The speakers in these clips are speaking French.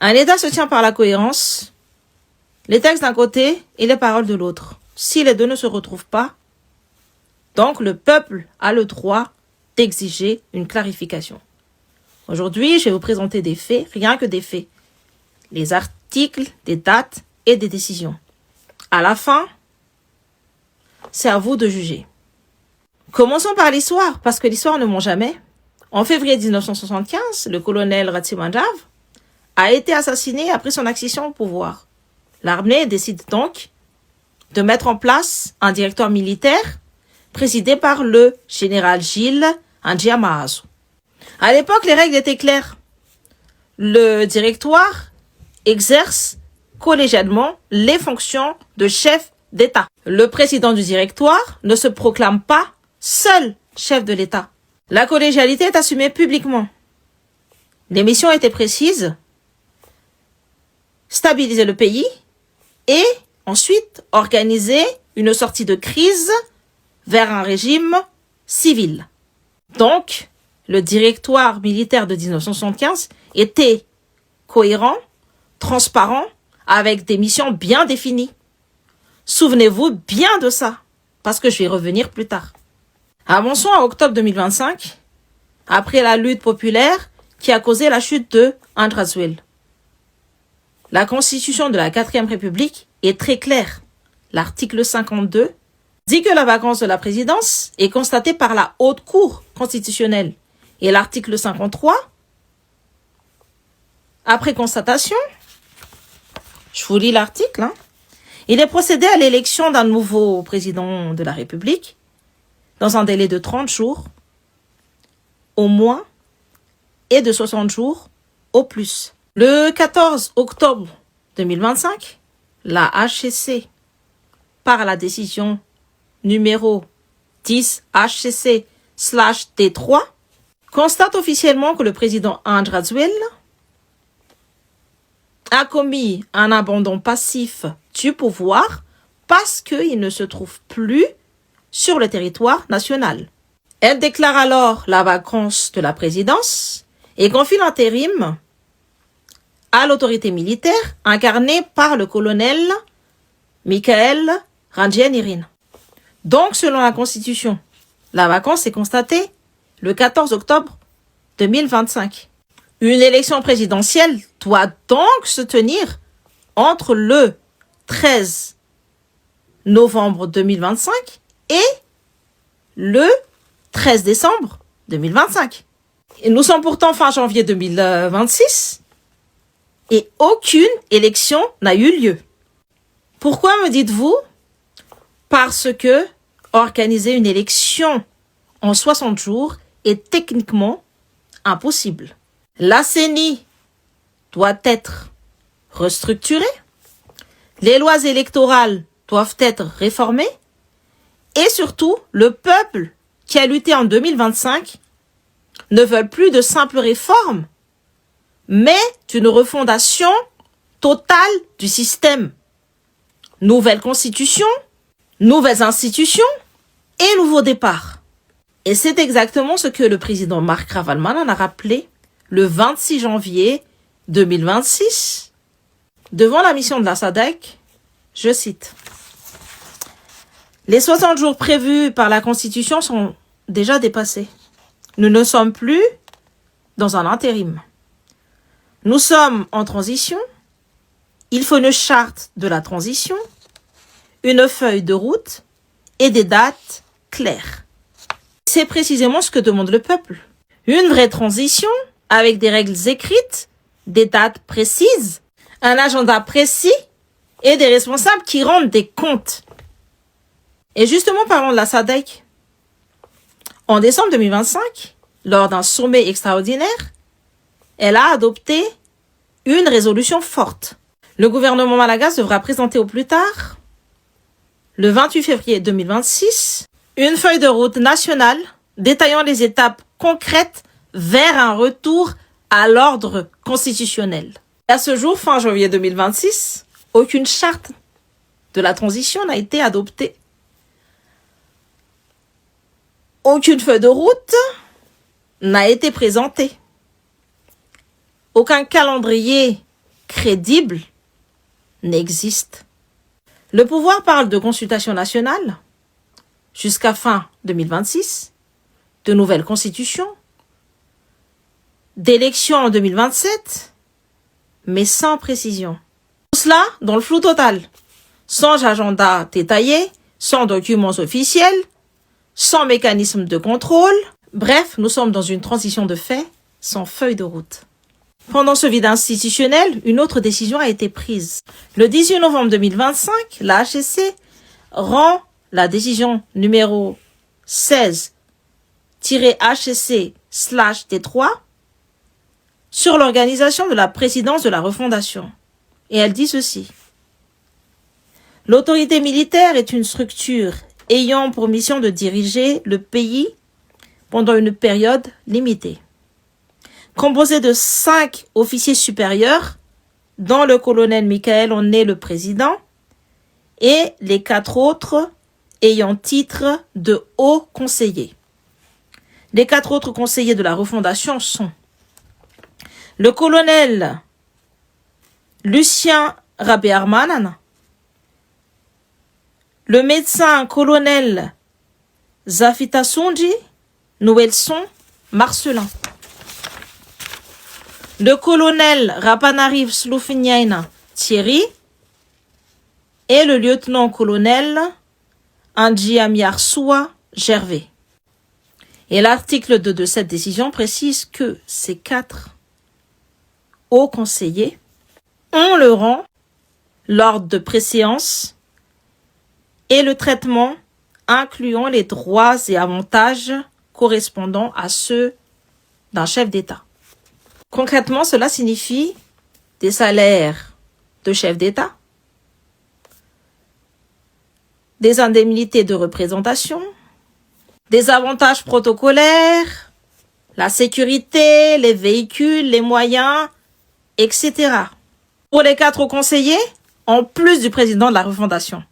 Un État se tient par la cohérence, les textes d'un côté et les paroles de l'autre. Si les deux ne se retrouvent pas, donc le peuple a le droit d'exiger une clarification. Aujourd'hui, je vais vous présenter des faits, rien que des faits. Les articles, des dates et des décisions. À la fin, c'est à vous de juger. Commençons par l'histoire, parce que l'histoire ne ment jamais. En février 1975, le colonel Ratsimandrav a été assassiné après son accession au pouvoir. L'armée décide donc de mettre en place un directoire militaire présidé par le général Gilles Andjia Mahazo. À l'époque, les règles étaient claires. Le directoire exerce collégialement les fonctions de chef d'État. Le président du directoire ne se proclame pas seul chef de l'État. La collégialité est assumée publiquement. Les missions étaient précises: stabiliser le pays et ensuite organiser une sortie de crise vers un régime civil. Donc, le directoire militaire de 1975 était cohérent, transparent, avec des missions bien définies. Souvenez-vous bien de ça, parce que je vais y revenir plus tard. Avançons à octobre 2025, après la lutte populaire qui a causé la chute de Andrazwil. La constitution de la 4e République est très claire. L'article 52 dit que la vacance de la présidence est constatée par la Haute Cour constitutionnelle. Et l'article 53, après constatation, je vous lis l'article, il est procédé à l'élection d'un nouveau président de la République dans un délai de 30 jours au moins et de 60 jours au plus. Le 14 octobre 2025, la HCC, par la décision numéro 10 HCC/T3, constate officiellement que le président Andrazwil a commis un abandon passif du pouvoir parce qu'il ne se trouve plus sur le territoire national. Elle déclare alors la vacance de la présidence et confie l'intérim à l'autorité militaire incarnée par le colonel Michael Rangenirin. Donc, selon la Constitution, la vacance est constatée le 14 octobre 2025. Une élection présidentielle doit donc se tenir entre le 13 novembre 2025 et le 13 décembre 2025. Et nous sommes pourtant fin janvier 2026 et aucune élection n'a eu lieu. Pourquoi me dites-vous? Parce que organiser une élection en 60 jours est techniquement impossible. La CENI doit être restructurée, les lois électorales doivent être réformées et surtout, le peuple qui a lutté en 2025 ne veut plus de simples réformes, mais d'une refondation totale du système. Nouvelle constitution, nouvelles institutions et nouveau départ. Et c'est exactement ce que le président Marc Ravalomanana a rappelé le 26 janvier 2026 devant la mission de la SADC, je cite: « Les 60 jours prévus par la Constitution sont déjà dépassés. Nous ne sommes plus dans un intérim. Nous sommes en transition. Il faut une charte de la transition, une feuille de route et des dates claires. » C'est précisément ce que demande le peuple. Une vraie transition avec des règles écrites, des dates précises, un agenda précis et des responsables qui rendent des comptes. Et justement, parlons de la SADC. En décembre 2025, lors d'un sommet extraordinaire, elle a adopté une résolution forte. Le gouvernement malagasy devra présenter au plus tard, le 28 février 2026, une feuille de route nationale détaillant les étapes concrètes vers un retour à l'ordre constitutionnel. À ce jour, fin janvier 2026, aucune charte de la transition n'a été adoptée. Aucune feuille de route n'a été présentée. Aucun calendrier crédible n'existe. Le pouvoir parle de consultation nationale jusqu'à fin 2026, de nouvelle constitution, d'élections en 2027, mais sans précision. Tout cela dans le flou total, sans agenda détaillé, sans documents officiels, sans mécanisme de contrôle. Bref, nous sommes dans une transition de fait, sans feuille de route. Pendant ce vide institutionnel, une autre décision a été prise. Le 18 novembre 2025, la HCC rend la décision numéro 16-HCC/T3 sur l'organisation de la présidence de la refondation. Et elle dit ceci. L'autorité militaire est une structure ayant pour mission de diriger le pays pendant une période limitée, composée de 5 officiers supérieurs, dont le colonel Michael en est le président, et les 4 autres ayant titre de haut conseiller. Les 4 autres conseillers de la refondation sont le colonel Lucien Rabé-Armanan, le médecin colonel Zafita Sonji Noëlson Marcelin, le colonel Rapanariv Sloufiniaina Thierry et le lieutenant-colonel Anji Amiarsoua Gervais. Et l'article 2 de cette décision précise que ces 4 hauts conseillers ont le rang, l'ordre de préséance et le traitement incluant les droits et avantages correspondant à ceux d'un chef d'État. Concrètement, cela signifie des salaires de chef d'État, des indemnités de représentation, des avantages protocolaires, la sécurité, les véhicules, les moyens, etc. Pour les 4 conseillers, en plus du président de la refondation.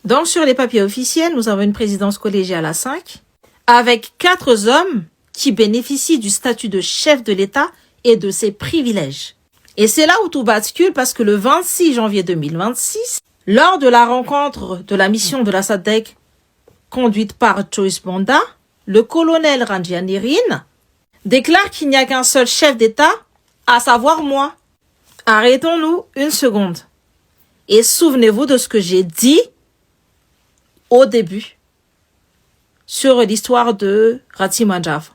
Donc, sur les papiers officiels, nous avons une présidence collégiale à 5, avec 4 hommes qui bénéficient du statut de chef de l'État et de ses privilèges. Et c'est là où tout bascule parce que le 26 janvier 2026, lors de la rencontre de la mission de la SADC conduite par Joyce Banda, le colonel Randrianirine déclare qu'il n'y a qu'un seul chef d'État, à savoir moi. Arrêtons-nous une seconde. Et souvenez-vous de ce que j'ai dit au début sur l'histoire de Ratimanjava.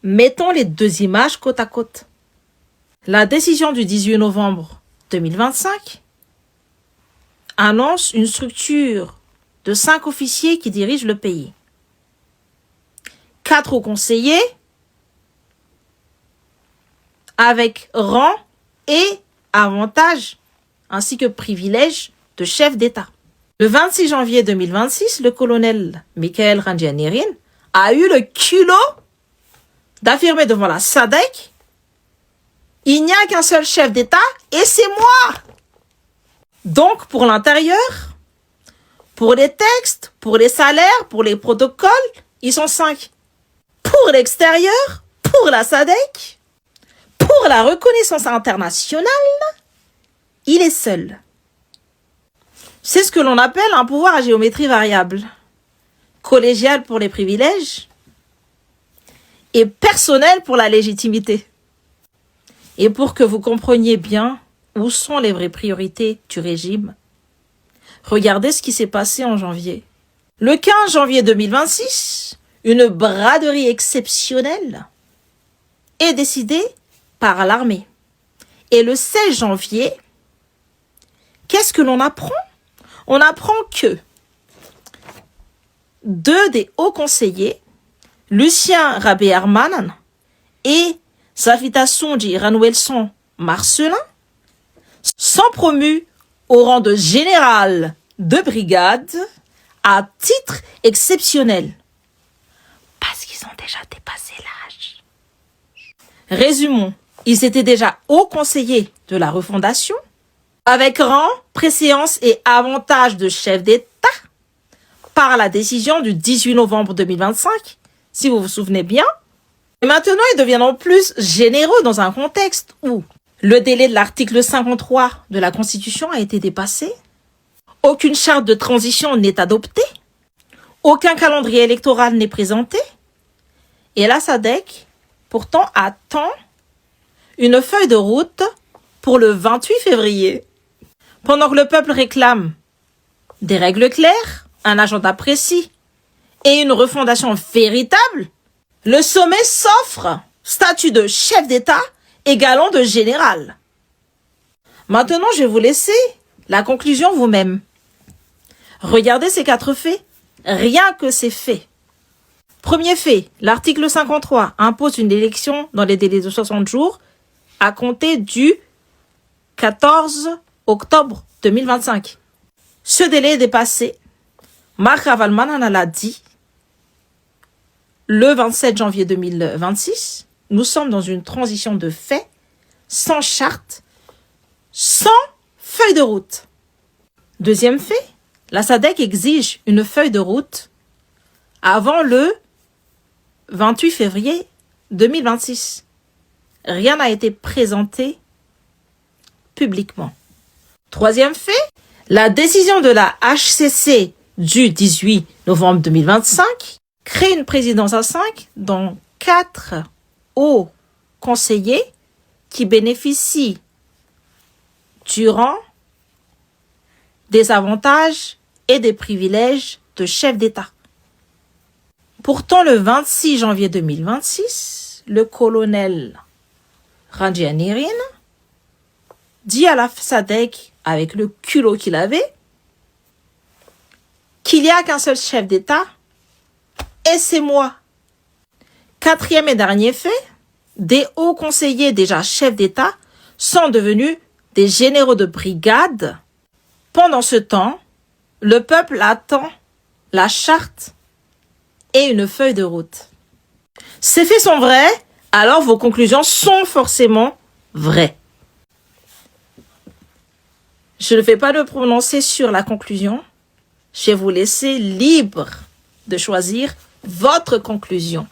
Mettons les 2 images côte à côte. La décision du 18 novembre 2025 annonce une structure de 5 officiers qui dirigent le pays. 4 hauts conseillers avec rang et avantages ainsi que privilèges de chef d'État. Le 26 janvier 2026, le colonel Michael Randrianirine a eu le culot d'affirmer devant la SADC « Il n'y a qu'un seul chef d'État et c'est moi !» Donc, pour l'intérieur, pour les textes, pour les salaires, pour les protocoles, ils sont 5. Pour l'extérieur, pour la SADC, pour la reconnaissance internationale, il est seul. C'est ce que l'on appelle un pouvoir à géométrie variable, collégial pour les privilèges et personnel pour la légitimité. Et pour que vous compreniez bien où sont les vraies priorités du régime, regardez ce qui s'est passé en janvier. Le 15 janvier 2026, une braderie exceptionnelle est décidée par l'armée. Et le 16 janvier, qu'est-ce que l'on apprend? On apprend que 2 des hauts conseillers, Lucien Rabé-Armanan et Zafita Sonji Noëlson Marcelin, sont promus au rang de général de brigade à titre exceptionnel. Parce qu'ils ont déjà dépassé l'âge. Résumons, ils étaient déjà hauts conseillers de la refondation, avec rang, préséance et avantage de chef d'État, par la décision du 18 novembre 2025, si vous vous souvenez bien. Et maintenant, ils deviennent en plus généreux dans un contexte où Le délai de l'article 53 de la Constitution a été dépassé. Aucune charte de transition n'est adoptée. Aucun calendrier électoral n'est présenté. Et la SADC, pourtant, attend une feuille de route pour le 28 février. Pendant que le peuple réclame des règles claires, un agenda précis et une refondation véritable, le sommet s'offre statut de chef d'État et galon de général. Maintenant, je vais vous laisser la conclusion vous-même. Regardez ces 4 faits, rien que ces faits. Premier fait, l'article 53 impose une élection dans les délais de 60 jours à compter du 14 octobre 2025. Ce délai est dépassé. Marc Ravalman en a dit le 27 janvier 2026. Nous sommes dans une transition de fait, sans charte, sans feuille de route. Deuxième fait, la SADC exige une feuille de route avant le 28 février 2026. Rien n'a été présenté publiquement. Troisième fait, la décision de la HCC du 18 novembre 2025 crée une présidence à 5 dont 4 hauts conseillers qui bénéficient durant des avantages et des privilèges de chef d'État. Pourtant, le 26 janvier 2026, le colonel Randjianirin dit à la SADC, avec le culot qu'il avait, qu'il n'y a qu'un seul chef d'État, et c'est moi. Quatrième et dernier fait, des hauts conseillers déjà chefs d'État sont devenus des généraux de brigade. Pendant ce temps, le peuple attend la charte et une feuille de route. Ces faits sont vrais, alors vos conclusions sont forcément vraies. Je ne vais pas me prononcer sur la conclusion. Je vais vous laisser libre de choisir votre conclusion.